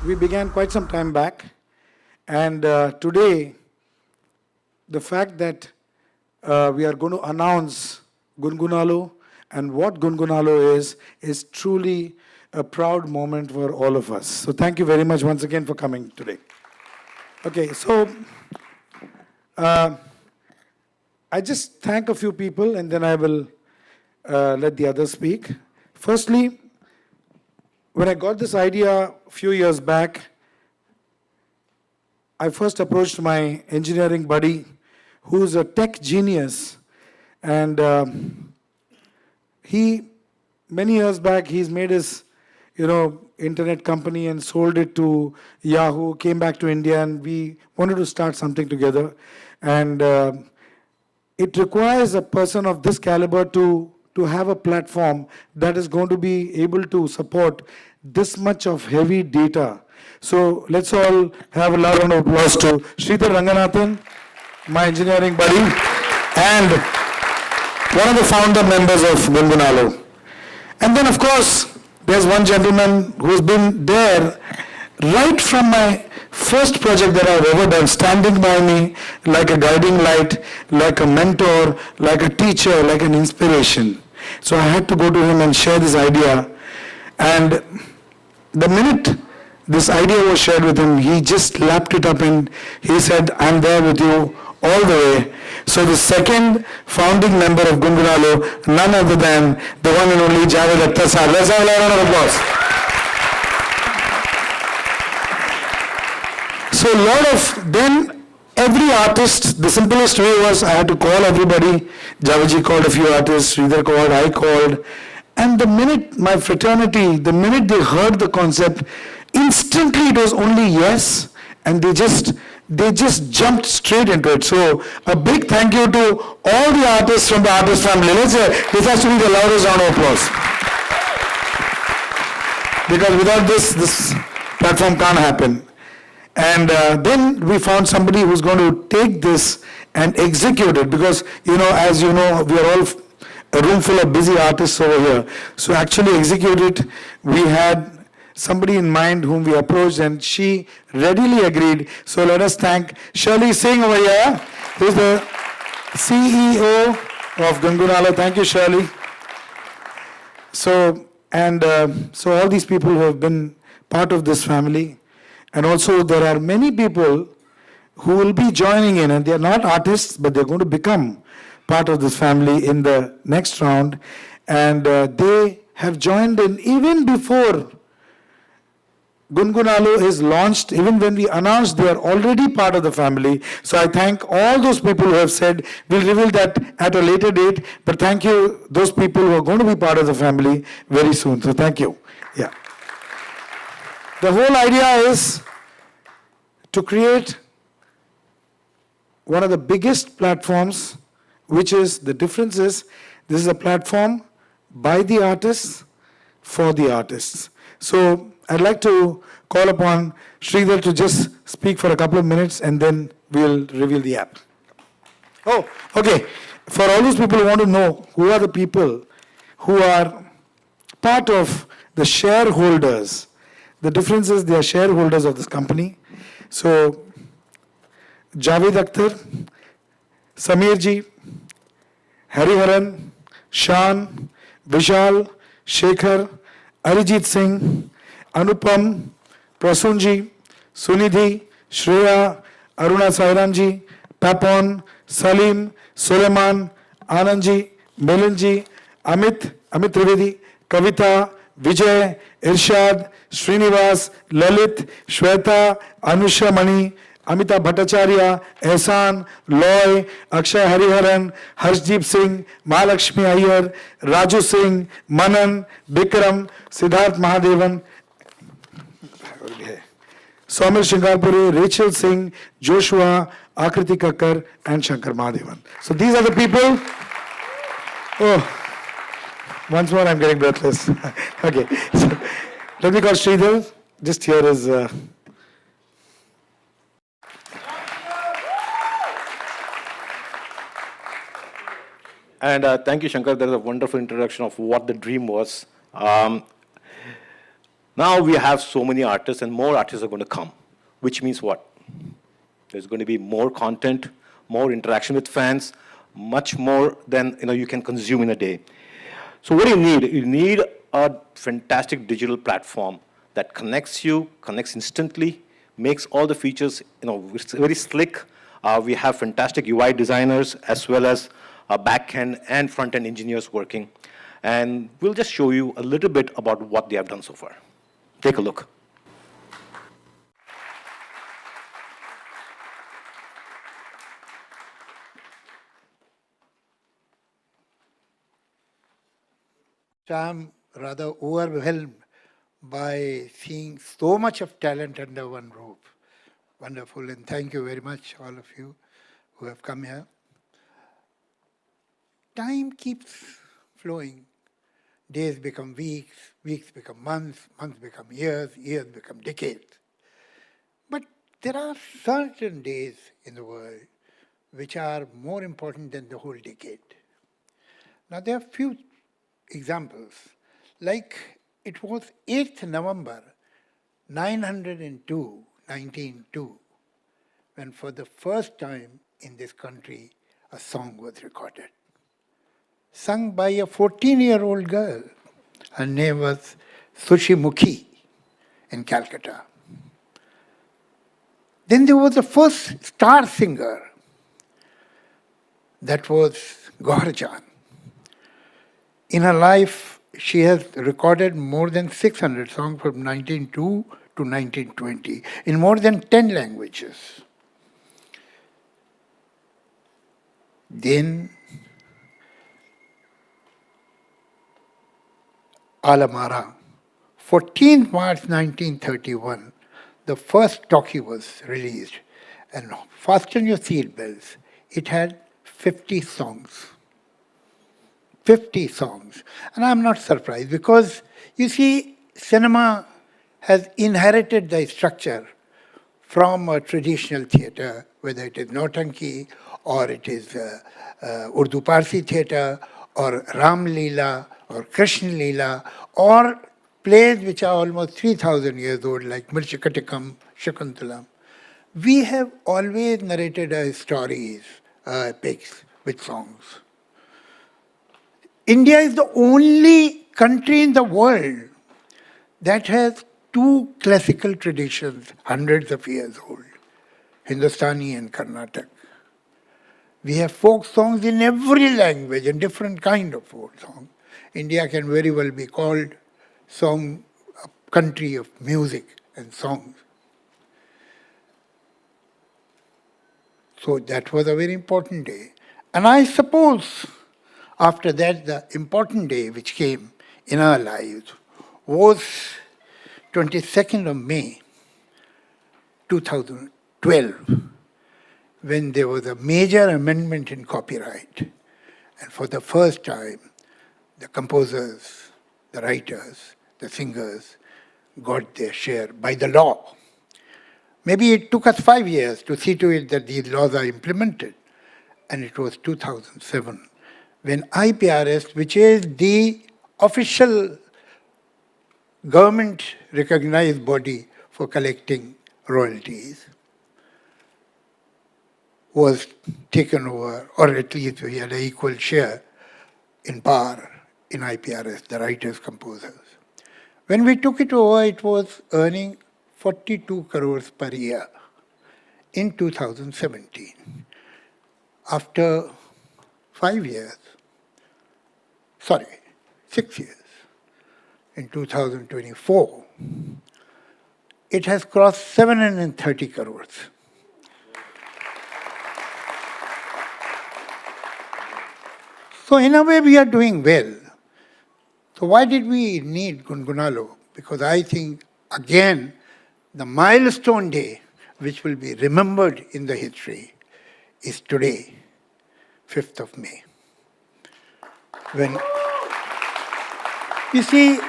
we began quite some time back. And today, the fact that we are going to announce Gungunalu and what Gungunalu is truly a proud moment for all of us. So thank you very much once again for coming today. Okay, so I just thank a few people and then I will let the others speak. Firstly, when I got this idea a few years back, I first approached my engineering buddy, who's a tech genius, and many years back, he's made his, internet company and sold it to Yahoo, came back to India, and we wanted to start something together. And it requires a person of this caliber to have a platform that is going to be able to support this much of heavy data. So let's all have a loud round of applause to Sridhar Ranganathan, my engineering buddy, and one of the founder members of Gungunalu. And then, of course, there's one gentleman who's been there right from my first project that I've ever done, standing by me like a guiding light, like a mentor, like a teacher, like an inspiration. So I had to go to him and share this idea. And the minute this idea was shared with him, he just lapped it up and he said, I'm there with you all the way. So the second founding member of Gungunalu, none other than the one and only Javed Akhtar Sahab. Let's have a round of applause. So a lot of, then every artist, the simplest way was I had to call everybody. Javadji called a few artists, Sridhar called, I called. And the minute my fraternity, the minute they heard the concept, instantly it was only yes, and they just jumped straight into it. So a big thank you to all the artists from the artist family. Let's say this has to be the loudest round of applause. Because without this platform can't happen. And then we found somebody who's going to take this and execute it. Because, as you know, we are all a room full of busy artists over here. So actually execute it, we had somebody in mind whom we approached and she readily agreed. So let us thank Shirley Singh over here, who's the CEO of Gungunalu. Thank you, Shirley. So all these people who have been part of this family, and also there are many people who will be joining in, and they are not artists, but they're going to become part of this family in the next round. And they have joined in even before Gungunalu is launched. Even when we announced, they are already part of the family. So I thank all those people who have said, we'll reveal that at a later date, but thank you, those people who are going to be part of the family very soon. So thank you. Yeah. The whole idea is to create one of the biggest platforms, which is, the difference is, this is a platform by the artists, for the artists. So I'd like to call upon Sridhar to just speak for a couple of minutes and then we'll reveal the app. Oh, okay. For all those people who want to know who are the people who are part of the shareholders, the difference is they are shareholders of this company. So, Javed Akhtar, Samir ji, Hariharan, Shan, Vishal, Shekhar, Arijit Singh, Anupam, Prasunji, Sunidhi, Shreya, Aruna Sairanji, Papon, Salim, Suleiman, Anandji, Milanji, Amit Trivedi, Kavita, Vijay, Irshad, Srinivas, Lalit, Shweta, Anusha Mani, Amita Bhattacharya, Ehsan, Loy, Akshay Hariharan, Harshdeep Singh, Mahalakshmi Iyer, Raju Singh, Manan, Bikram, Siddharth Mahadevan, Saumil Shingarpuri, Rachel Singh, Joshua, Akriti Kakkar, and Shankar Mahadevan. So these are the people. Oh, once more I'm getting breathless. Okay, so let me call Sridhar. Just here is... And thank you, Shankar. That is a wonderful introduction of what the dream was. Now we have so many artists, and more artists are going to come, which means what? There's going to be more content, more interaction with fans, much more than you can consume in a day. So what do you need? You need a fantastic digital platform that connects you, connects instantly, makes all the features it's very slick. We have fantastic UI designers as well as back-end and front-end engineers working. And we'll just show you a little bit about what they have done so far. Take a look. So I'm rather overwhelmed by seeing so much of talent under one roof. Wonderful, and thank you very much, all of you who have come here. Time keeps flowing. Days become weeks, weeks become months, months become years, years become decades. But there are certain days in the world which are more important than the whole decade. Now there are few examples, like it was 8th November 1902, when for the first time in this country a song was recorded. Sung by a 14-year-old girl. Her name was Sushi Mukhi in Calcutta. Then there was the first star singer, that was Gaurajan. In her life, she has recorded more than 600 songs from 1902 to 1920 in more than 10 languages. Then Alamara, 14th March 1931, the first talkie was released. And fasten your seatbelts. It had 50 songs. 50 songs. And I'm not surprised because, you see, cinema has inherited the structure from a traditional theatre, whether it is Nautanki or it is Urdu Parsi theatre or Ram Leela or Krishna Leela or plays which are almost 3,000 years old like Mirchikatikam, Shakuntalam. We have always narrated our stories, epics with songs. India is the only country in the world that has two classical traditions, hundreds of years old, Hindustani and Carnatic. We have folk songs in every language and different kind of folk song. India can very well be called a country of music and songs. So that was a very important day. And I suppose after that, the important day which came in our lives was 22nd of May, 2012, when there was a major amendment in copyright. And for the first time, the composers, the writers, the singers got their share by the law. Maybe it took us 5 years to see to it that these laws are implemented. And it was 2007 when IPRS, which is the official government-recognized body for collecting royalties, was taken over, or at least we had an equal share in power in IPRS, the writers, composers. When we took it over, it was earning 42 crores per year in 2017. After 6 years, in 2024, it has crossed 730 crores. So in a way, we are doing well. So why did we need Gungunalo? Because I think, again, the milestone day, which will be remembered in the history, is today, 5th of May. When, you see,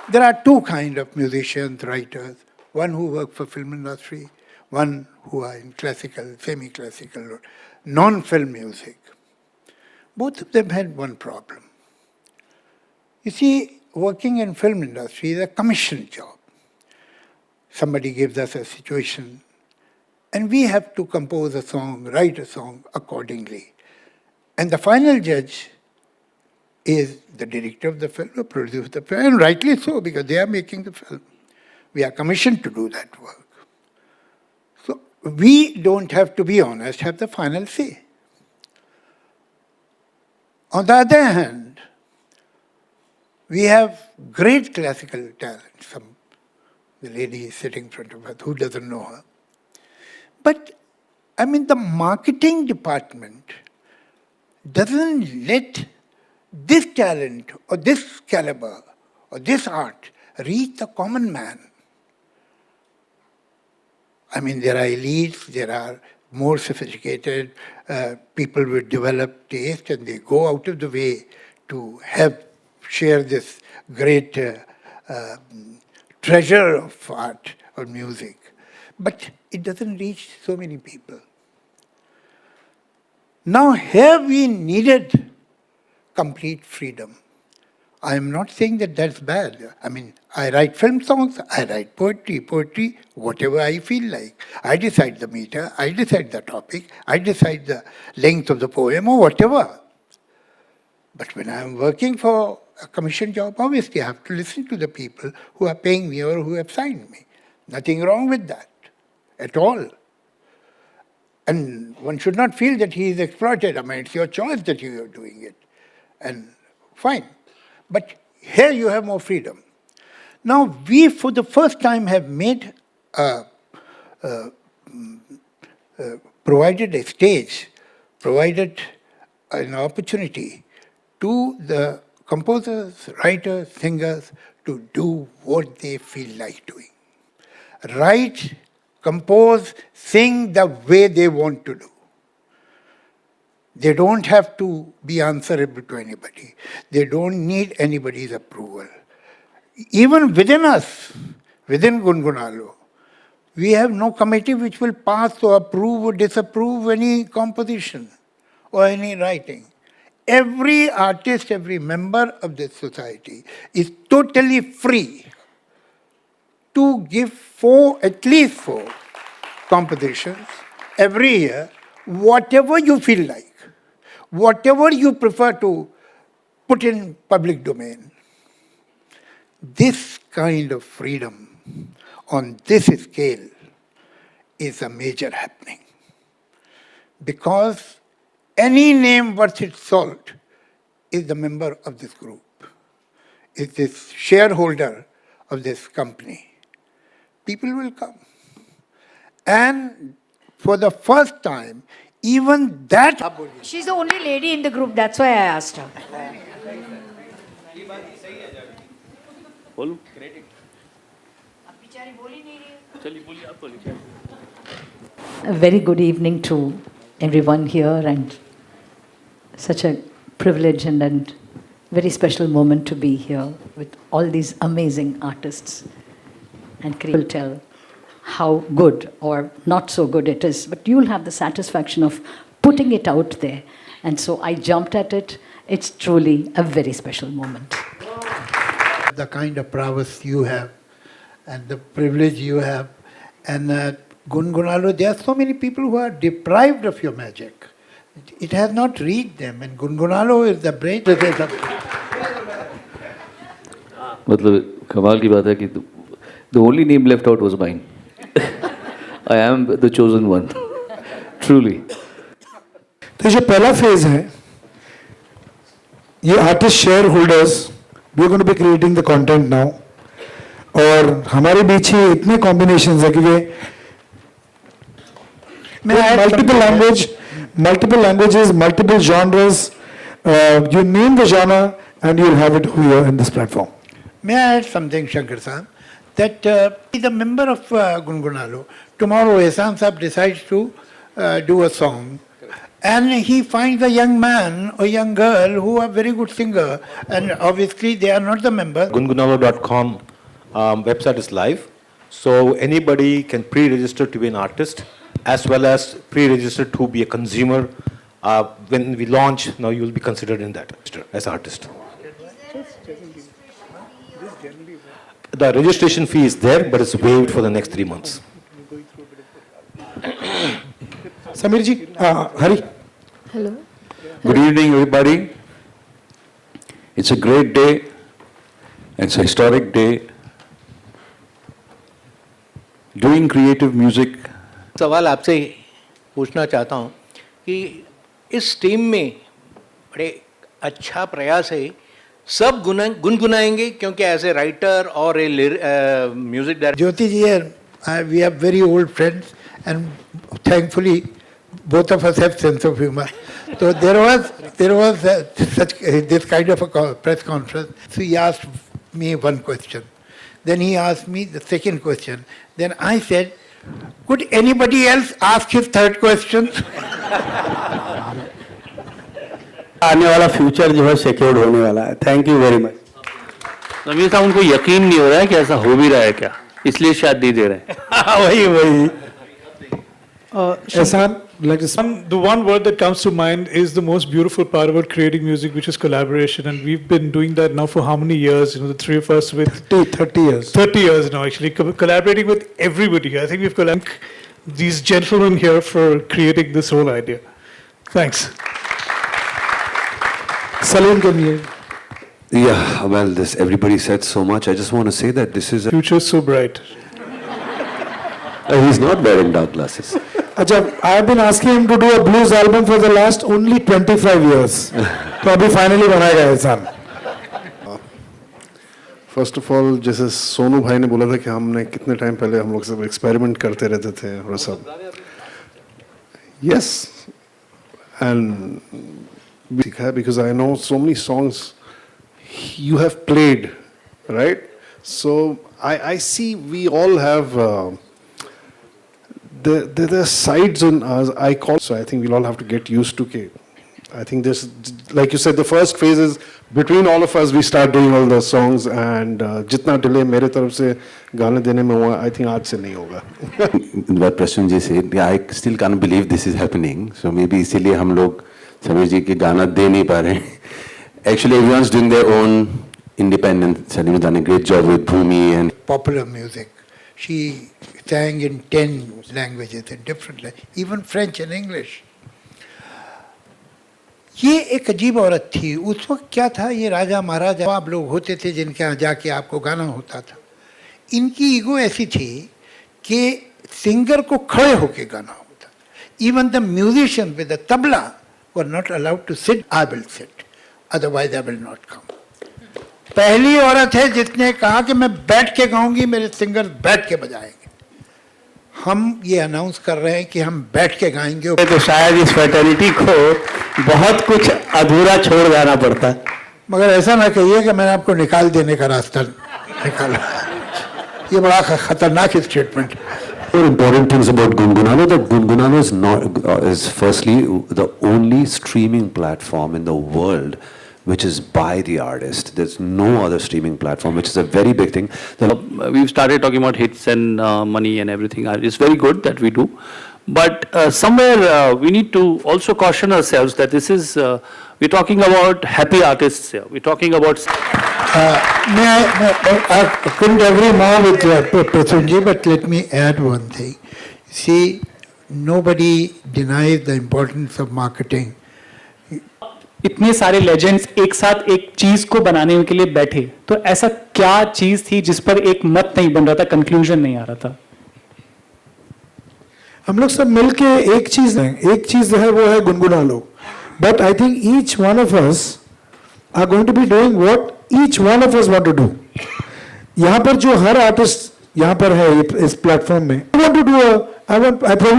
there are two kinds of musicians, writers, one who work for film industry, one who are in classical, semi-classical, non-film music. Both of them had one problem. You see, working in film industry is a commission job. Somebody gives us a situation, and we have to compose a song, write a song accordingly. And the final judge is the director of the film, the producer of the film, and rightly so, because they are making the film. We are commissioned to do that work. So we don't have, to be honest, have the final say. On the other hand, we have great classical talent. The lady is sitting in front of us, who doesn't know her? But, I mean, the marketing department doesn't let this talent or this caliber or this art reach the common man. I mean, there are elites, there are more sophisticated people with developed taste, and they go out of the way to share this great treasure of art or music. But it doesn't reach so many people. Now, here we needed complete freedom. I am not saying that that's bad. I mean, I write film songs, I write poetry, whatever I feel like. I decide the meter, I decide the topic, I decide the length of the poem or whatever. But when I'm working for a commission job, obviously I have to listen to the people who are paying me or who have signed me. Nothing wrong with that at all. And one should not feel that he is exploited. I mean, it's your choice that you are doing it. And fine. But here you have more freedom. Now, we, for the first time, have provided a stage, provided an opportunity to the composers, writers, singers to do what they feel like doing. Write, compose, sing the way they want to do. They don't have to be answerable to anybody. They don't need anybody's approval. Even within us, within Gungunalo, we have no committee which will pass or approve or disapprove any composition or any writing. Every artist, every member of this society is totally free to give at least four compositions every year, whatever you feel like. Whatever you prefer to put in public domain. This kind of freedom on this scale is a major happening. Because any name worth its salt is the member of this group, is this shareholder of this company. People will come. And for the first time, even that... She's the only lady in the group, that's why I asked her. A very good evening to everyone here, and such a privilege and very special moment to be here with all these amazing artists. And will tell how good or not so good it is, but you'll have the satisfaction of putting it out there. And so I jumped at it. It's truly a very special moment. The kind of prowess you have and the privilege you have. And Gungunalo, there are so many people who are deprived of your magic. It has not reached them, and Gungunalo is the brain. मतलब कमाल की बात है कि the only name left out was mine. I am the chosen one, truly. तो जो पहला phase है, ये artist shareholders, we are going to be creating the content now, और हमारे बीच ही इतने कॉम्बिनेशंस है क्योंकि multiple languages, multiple genres. You name the genre and you'll have it here in this platform. May I add something, Shankar Sahab? That he's a member of Gungunalo. Tomorrow, Ehsan Sahab decides to do a song. And he finds a young man or young girl who are very good singer. And obviously, they are not the members. Gungunalo.com website is live. So anybody can pre-register to be an artist as well as pre-register to be a consumer. When we launch, now you will be considered in that as artist. The registration fee is there, but it's waived for the next 3 months. Samir ji, Hari. Hello. Good evening, everybody. It's a great day. It's a historic day. Doing creative music. सवाल आपसे पूछना चाहता हूँ कि इस team में बड़े अच्छा प्रयास है, सब गुनगुनाएंगे क्योंकि एज ए राइटर और a music director Jyoti ji and we are very old friends, and thankfully both of us have sense of humor. So there was this kind of a press conference. So he asked me one question, then he asked me the second question. Then I said, could anybody else ask his third question? आने वाला future जो है secured होने वाला है. Thank you very much. Sameer साहब, उनको यकीन नहीं हो रहा है कि ऐसा हो भी रहा है क्या, इसलिए शायद नहीं दे रहे हैं. वही Ehsan, like to say. The one word that comes to mind is the most beautiful part about creating music, which is collaboration. And we've been doing that now for how many years? You know, the three of us with 30 years. 30 years now, actually, collaborating with everybody. I think we've collaborated these gentlemen here for creating this whole idea. Thanks. Salim, can you? Yeah, well, this everybody said so much. I just want to say that this is. Future so bright. He's not wearing dark glasses. Acha, I've been asking him to do a blues album for the last only 25 years. तो अभी finally बनाएगा एहसान. First of all, जैसे सोनू भाई ने बोला था कि हमने कितने टाइम पहले हम लोग सब एक्सपेरिमेंट करते रहते थे और सब. यस, एंड सीखा है because I know so many songs you have played, right? So I see we all have there are sides on us. I call, so I think we'll all have to get used to it. I think this, like you said, the first phase is between all of us. We start doing all the songs, and जितना delay मेरे तरफ से गाने देने में हुआ, I think आज से नहीं होगा. What Prashant ji said, I still can't believe this is happening. So maybe इसीलिए हम लोग समीर जी के गाना दे नहीं पा रहे. Actually, everyone's doing their own independent. Salim has done a great job with Bhumi and Popular music. She sang in 10 languages, in different languages, even French and English. ये एक अजीब औरत थी. उस वक्त क्या था, ये राजा महाराजा आप लोग होते थे जिनके यहाँ जाके आपको गाना होता था. इनकी ईगो ऐसी थी कि सिंगर को खड़े होके गाना होता. Even the musician with the tabla were not allowed to sit. I will sit, otherwise I will not come. पहली औरत है जिसने कहा कि मैं बैठ के गाऊंगी, मेरे सिंगर बैठ के बजाएंगे. हम ये अनाउंस कर रहे हैं कि हम बैठ के गाएंगे. तो शायद इस फैटर्निटी को बहुत कुछ अधूरा छोड़ जाना पड़ता है. मगर ऐसा ना कहिए कि मैंने आपको निकाल देने का रास्ता निकाला. ये बड़ा खतरनाक statement. More important things about Gungunano, that Gungunano is not is firstly the only streaming platform in the world which is by the artist. There's no other streaming platform, which is a very big thing. We've started talking about hits and money and everything. It's very good that we do. But somewhere we need to also caution ourselves that this is, we're talking about happy artists here. We're talking about... I couldn't agree more with Prasunji, but let me add one thing. See, nobody denies the importance of marketing. इतने सारे legends एक साथ एक चीज को बनाने के लिए बैठे, तो ऐसा क्या चीज थी जिस पर एक मत नहीं बन रहा था, कंक्लूजन नहीं आ रहा था? हम लोग सब मिलके एक चीज है वो है गुनगुना लो. But I think each one of us are going to be doing what each one of us want to do. यहाँ पर जो हर आर्टिस्ट यहाँ पर है इस प्लेटफॉर्म में, I probably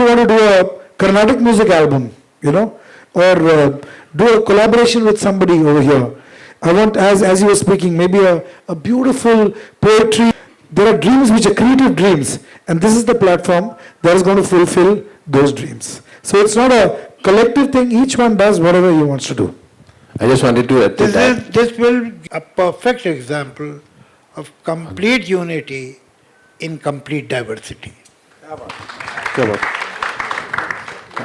want to do a Carnatic music album, you know, or do a collaboration with somebody over here. I want, as you were speaking, maybe a beautiful poetry. There are dreams which are creative dreams, and this is the platform that is going to fulfill those dreams. So it's not a collective thing. Each one does whatever he wants to do. I just wanted to add to that. This will be a perfect example of complete unity in complete diversity.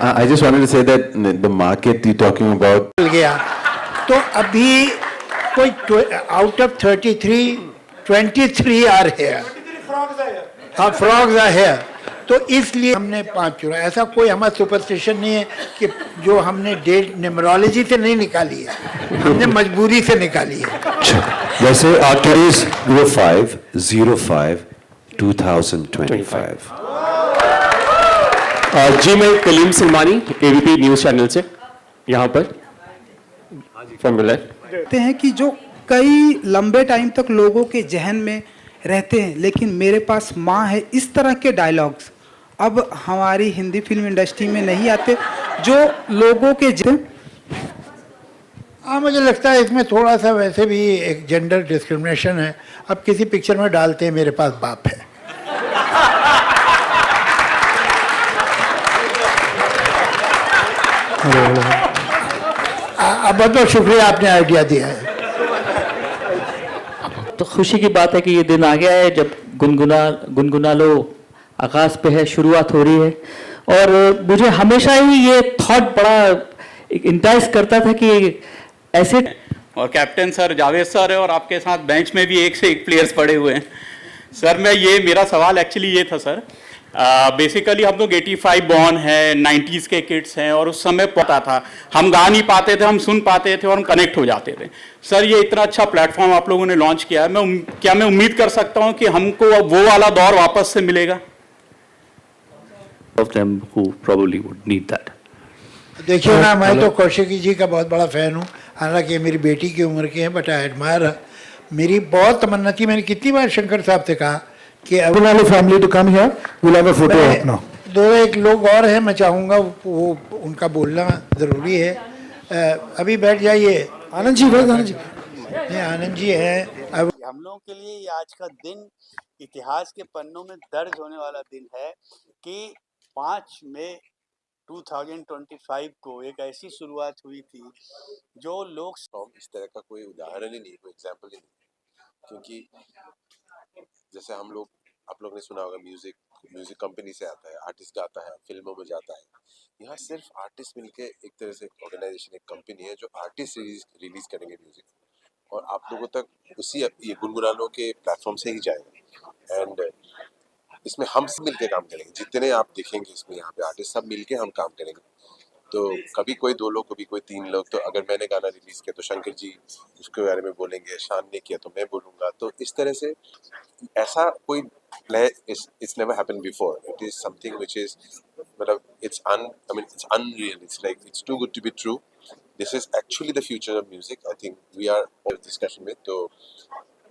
I just wanted to say that the market you're talking about. गया तो अभी कोई out of 33, 23 are here, हाँ frogs are here, तो इसलिए हमने 5 चुना। ऐसा कोई हमारा सुपरस्टिशन नहीं है कि जो हमने डेट न्यूमरोलॉजी से नहीं निकाली है, हमने मजबूरी से निकाली है। वैसे आफ्टर इज 05/05/2025। जी मैं Kaleem Salmani ABP news channel से यहाँ पर फॉर्मूला कहते हैं कि जो कई लंबे टाइम तक लोगों के जहन में रहते हैं, लेकिन मेरे पास माँ है, इस तरह के डायलॉग्स अब हमारी हिंदी फिल्म इंडस्ट्री में नहीं आते, जो लोगों के हाँ, मुझे लगता है इसमें थोड़ा सा वैसे भी एक जेंडर डिस्क्रिमिनेशन है। अब किसी पिक्चर में डालते हैं मेरे पास बाप है, बहुत बहुत शुक्रिया, आपने आइडिया दिया है। तो खुशी की बात है कि ये दिन आ गया है जब गुनगुना लो आकाश पे है शुरुआत हो रही है। और मुझे हमेशा ही ये थॉट बड़ा इंटाइज करता था कि ऐसे, और कैप्टन सर जावेद सर है और आपके साथ बेंच में भी एक से एक प्लेयर्स पड़े हुए हैं। सर मेरा सवाल एक्चुअली ये था सर, बेसिकली हम लोग 85 बॉर्न है, 90s के किड्स हैं, और उस समय पता था हम गा नहीं पाते थे, हम सुन पाते थे और हम कनेक्ट हो जाते थे। सर ये इतना अच्छा प्लेटफॉर्म आप लोगों ने लॉन्च किया है, क्या मैं उम्मीद कर सकता हूँ कि हमको अब वो वाला दौर वापस से मिलेगा? Of them who probably would need that. देखिए ना, मैं तो कौशिकी जी का बहुत बड़ा फ़ैन हूँ, हालांकि ये मेरी बेटी की उम्र के हैं, बट आई एडमायर। मेरी बहुत तमन्ना थी, मैंने कितनी बार शंकर साहब से कहा कि family to come here, will have a photo of now. 2-1 लोग और हैं, मैं चाहूँगा वो उनका बोलना ज़रूरी है। अभी बैठ जाइए। आनंद जी, आनंद जी, नहीं आनंद जी हैं। हम लोगों के लिए ये आज का दिन इतिहास के पन्नों में दर्ज होने वाला दिन है कि 5 मई 2025 को एक ऐसी शुरुआत हुई थी जो लोग, इस तरह का कोई उदाहरण ही नहीं, कोई एग्जाम्पल ही नहीं, क्योंकि जैसे हम लोग, आप लोग ने सुना होगा, म्यूजिक कंपनी से आता है, आर्टिस्ट गाता है, फिल्मों में जाता है। यहाँ सिर्फ आर्टिस्ट मिलके एक तरह से ऑर्गेनाइजेशन, एक कंपनी है जो आर्टिस्ट रिलीज करेंगे म्यूजिक, और आप लोगों तक उसी ये गुनगुनानों के प्लेटफॉर्म से ही जाएगा। एंड इसमें हम सब मिलके काम करेंगे, जितने आप देखेंगे इसमें यहाँ पे आर्टिस्ट सब मिलके हम काम करेंगे। तो कभी कोई 2 लोग, कभी कोई 3 लोग, तो अगर मैंने गाना रिलीज किया तो शंकर जी उसके बारे में बोलेंगे, शान ने किया तो मैं बोलूँगा। तो इस तरह से ऐसा कोई play it's never happened before. It is something which is, मतलब it's unreal, it's like it's too good to be true. This is actually the future of music. I think we are discussion में, तो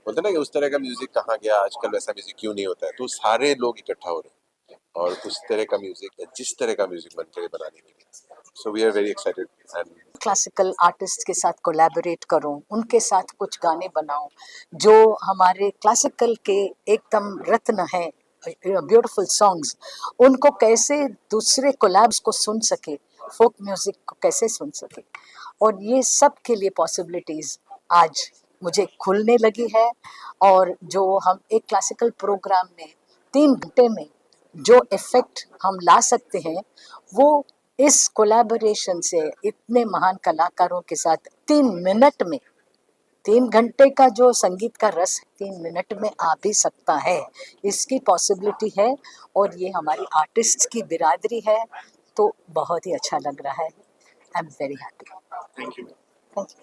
बोलते ना कि उस तरह का music कहाँ गया, आजकल वैसा म्यूजिक क्यों नहीं होता है। तो सारे लोग इकट्ठा हो रहे हैं और उस तरह का म्यूजिक, जिस तरह का म्यूजिक बनते बनाने के लिए। So we are very excited. And classical artist के साथ कोलैबोरेट करूं, उनके साथ कुछ गाने बनाऊं जो हमारे क्लासिकल के एकदम रत्न हैं, ब्यूटीफुल सॉन्ग्स, उनको कैसे दूसरे कोलैब्स को सुन सके, फोक म्यूजिक को कैसे सुन सके। और ये सब के लिए पॉसिबिलिटीज़ आज मुझे खुलने लगी है। और जो हम एक क्लासिकल प्रोग्राम में 3 घंटे में जो इफ़ेक्ट हम ला सकते हैं, वो इस कोलैबोरेशन से इतने महान कलाकारों के साथ 3 मिनट में, 3 घंटे का जो संगीत का रस 3 मिनट में आ भी सकता है, इसकी पॉसिबिलिटी है। और ये हमारी आर्टिस्ट की बिरादरी है, तो बहुत ही अच्छा लग रहा है। I am very happy. Thank you. Thank you.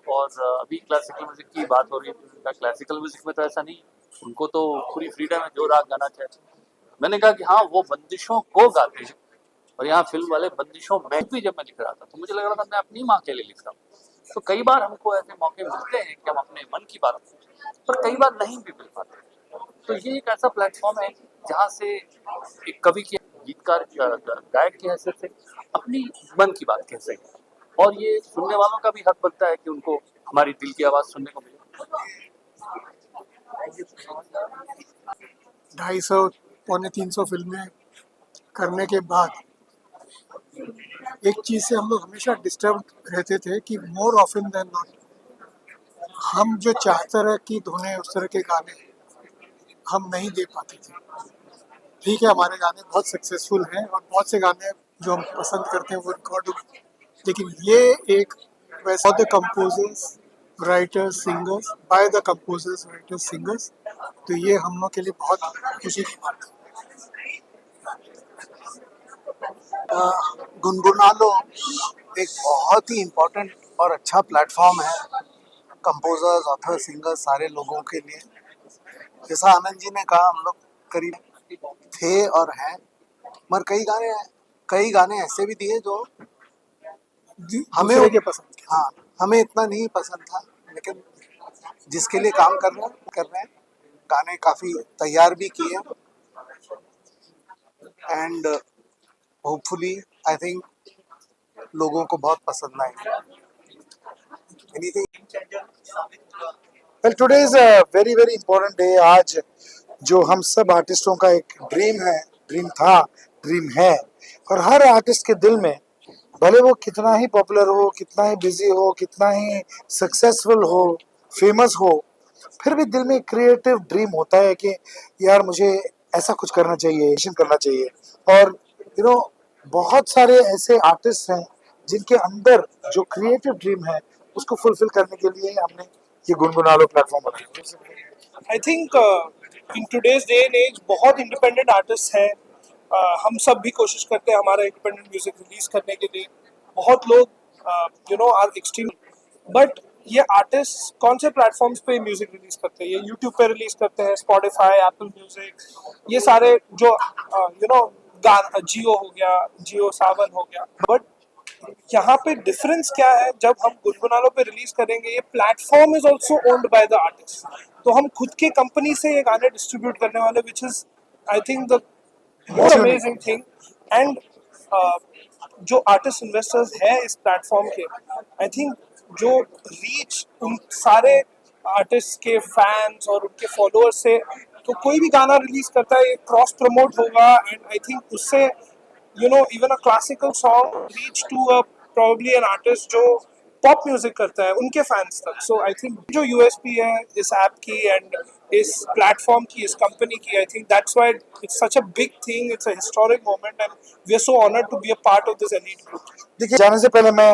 और अभी क्लासिकल म्यूजिक की बात हो रही है, क्लासिकल म्यूजिक में तो ऐसा नहीं, उनको तो पूरी फ्रीडम है, जो राग गाना चाहे। मैंने कहा कि हाँ, वो बंदिशों को गाते हैं, और यहाँ फिल्म वाले बंदिशों में भी जब मैं लिख रहा था तो मुझे लग रहा था मैं अपनी माँ के लिए लिख रहा हूँ। तो कई बार हमको ऐसे मौके मिलते हैं कि हम अपने मन की बात करें, पर कई बार नहीं भी मिल पाते। तो ये एक ऐसा प्लेटफॉर्म है जहाँ से एक कवि की, गीतकार, गायक की हैसियत से अपनी मन की बात कह सकें, और ये सुनने वालों का भी हक बनता है कि उनको हमारी दिल की आवाज़ सुनने को मिले। 250 पौने 300 फिल्में करने के बाद एक चीज़ से हम लोग हमेशा डिस्टर्ब रहते थे कि मोर ऑफन देन नॉट हम जो चाहते रहे कि धुनें, उस तरह के गाने हम नहीं दे पाते थे। ठीक है, हमारे गाने बहुत सक्सेसफुल हैं और बहुत से गाने जो हम पसंद करते हैं वो रिकॉर्ड, लेकिन ये एक वैसे the composers writers singers, by the composers writers singers, तो ये हम लोग के लिए बहुत खुशी की बात है। गुनगुना लो एक बहुत ही इम्पोर्टेंट और अच्छा प्लेटफॉर्म है कंपोजर्स, ऑथर, सिंगर्स सारे लोगों के लिए। जैसा आनंद जी ने कहा, हम लोग करीब थे और हैं, मगर कई गाने ऐसे भी दिए जो हमें के पसंद, हाँ हमें इतना नहीं पसंद था, लेकिन जिसके लिए काम कर रहे हैं गाने काफी तैयार भी किए एंड होपफुली आई थिंक लोगों को बहुत पसंद आएगा। Well today is a very very important day. आज जो हम सब आर्टिस्टों का एक ड्रीम था, ड्रीम है, और हर आर्टिस्ट के दिल में, भले वो कितना ही पॉपुलर हो, कितना ही बिजी हो, कितना ही सक्सेसफुल हो, फेमस हो, फिर भी दिल में क्रिएटिव ड्रीम होता है कि यार मुझे ऐसा कुछ करना चाहिए, करना चाहिए। और बहुत सारे ऐसे आर्टिस्ट हैं जिनके अंदर जो क्रिएटिव ड्रीम है उसको फुलफिल करने के लिए हमने ये गुनगुना लो प्लेटफॉर्म बनाया। I think in today's day and as बहुत इंडिपेंडेंट आर्टिस्ट हैं। हम सब भी कोशिश करते हैं हमारा इंडिपेंडेंट म्यूजिक रिलीज करने के लिए। बहुत लोग आर एक्सट्रीम, बट ये आर्टिस्ट कौन से प्लेटफॉर्म्स पे म्यूजिक रिलीज करते हैं? ये यूट्यूब पे रिलीज करते हैं, स्पॉटिफाई, एप्पल म्यूजिक, ये सारे जो जियो हो गया, जियो सावन हो गया। बट यहाँ पे डिफरेंस क्या है, जब हम गुनगुनालो पे रिलीज करेंगे, ये platform is also owned by the artist, तो हम खुद के कंपनी से ये गाने डिस्ट्रीब्यूट करने वाले, which is I think the more amazing thing. And जो आर्टिस्ट इन्वेस्टर्स हैं इस प्लेटफॉर्म के, आई थिंक जो रीच उन सारे आर्टिस्ट के फैंस और उनके फॉलोअर्स से, तो कोई भी गाना रिलीज करता है ये क्रॉस प्रमोट होगा, एंड आई थिंक उससे even a classical song reach to probably an artist जो pop music करता है, उनके fans तक। So I think जो USP है इस app की and इस platform की, इस company की, I think that's why it's such a big thing, it's a historic moment and we are so honored to be a part of this elite group। देखिए, जाने से पहले मैं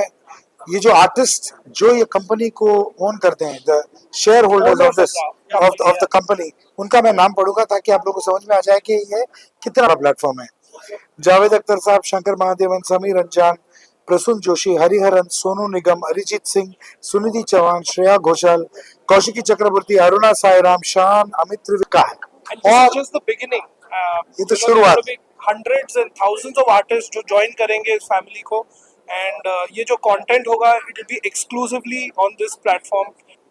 ये जो आर्टिस्ट जो ये कंपनी को ओन करते हैं, the share holders of the company, उनका मैं नाम पढ़ूंगा ताकि आप लोगों को समझ में आ जाए कि ये कितना बड़ा प्लेटफॉर्म है। जावेद अख्तर साहब, शंकर महादेवन, समीर अंजान, प्रसून जोशी, हरिहरन, सोनू निगम, अरिजीत सिंह, सुनिधि चौहान, श्रेया घोषाल, कौशिकी चक्रवर्ती, अरुणा साईराम, शान, अमित त्रिविका है। और just the beginning, ये तो शुरुआत। hundreds and thousands of artists जो ज्वाइन करेंगे इस फैमिली को, एंड ये जो कंटेंट होगा it will be exclusively on this platform.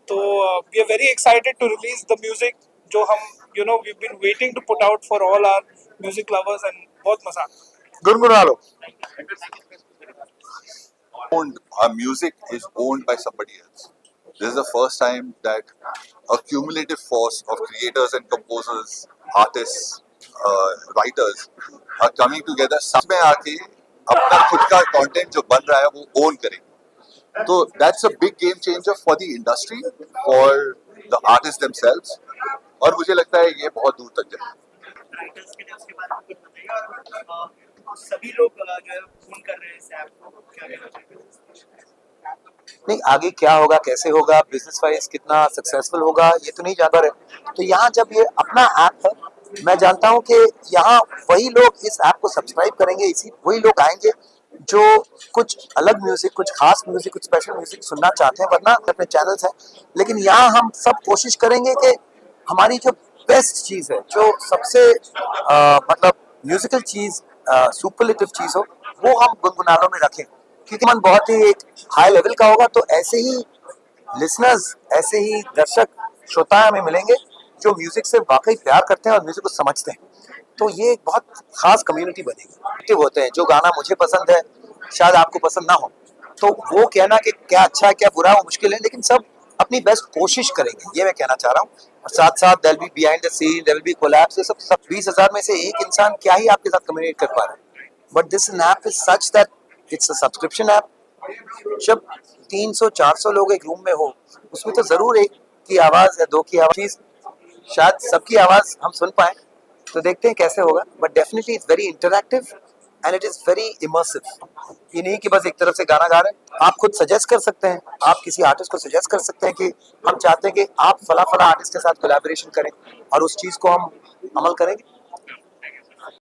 तो we are very excited to release the music जो हम we've been waiting to put out for all our music lovers, and बहुत मजा आता है। गुनगुना लो। Our music is owned by somebody else. This is the first time that a cumulative force of creators and composers, artists, writers are coming together, साथ में आके अपना खुद का content जो बन रहा है वो own करेंगे। तो that's a big game changer for the industry, for the artists themselves, और मुझे लगता है ये बहुत दूर तक जाएगा। सभी लोग जो है फोन कर रहे हैं इस ऐप को, क्या कहना चाहेंगे? नहीं, आगे क्या होगा, कैसे होगा, बिजनेस वाइज कितना सक्सेसफुल होगा, ये तो नहीं जानता रहे। तो यहाँ जब ये अपना ऐप है, मैं जानता हूँ कि यहाँ वही लोग इस ऐप को सब्सक्राइब करेंगे, वही लोग आएंगे जो कुछ अलग म्यूजिक, कुछ खास म्यूजिक, कुछ स्पेशल म्यूजिक सुनना चाहते हैं, वरना अपने चैनल्स हैं। लेकिन यहाँ हम सब कोशिश करेंगे कि हमारी जो बेस्ट चीज़ है, जो सबसे मतलब म्यूजिकल चीज़, सुपरलेटिव चीज़ हो, वो हम गुनगुनालों में रखें, क्योंकि मन बहुत ही एक हाई लेवल का होगा। तो ऐसे ही लिसनर्स, ऐसे ही दर्शक, श्रोता हमें मिलेंगे जो म्यूजिक से वाकई प्यार करते हैं और म्यूजिक को समझते हैं। तो ये एक बहुत खास कम्युनिटी बनेगी। एक्टिव होते हैं, जो गाना मुझे पसंद है शायद आपको पसंद ना हो, तो वो कहना कि क्या अच्छा है क्या बुरा है वो मुश्किल है, लेकिन सब अपनी बेस्ट कोशिश करेंगे, ये मैं कहना चाह रहा हूँ। और साथ साथ there will be behind the scene, there will be collabs, ये सब 20,000 में से एक इंसान क्या ही आपके साथ कम्युनिकेट कर पा रहा है। But this app is such that it's a subscription app. जब 300-400 लोग एक रूम में हो, उसमें तो जरूर एक की आवाज या दो की आवाज, शायद सबकी आवाज हम सुन पाए, तो देखते हैं कैसे होगा। But definitely it's very interactive and it is very immersive. ये नहीं कि बस एक तरफ से गाना गा रहे हैं, आप खुद सजेस्ट कर सकते हैं, आप किसी आर्टिस्ट को सजेस्ट कर सकते हैं कि हम चाहते हैं कि आप फला फला आर्टिस्ट के साथ कोलैबोरेशन करें और उस चीज को हम अमल करेंगे।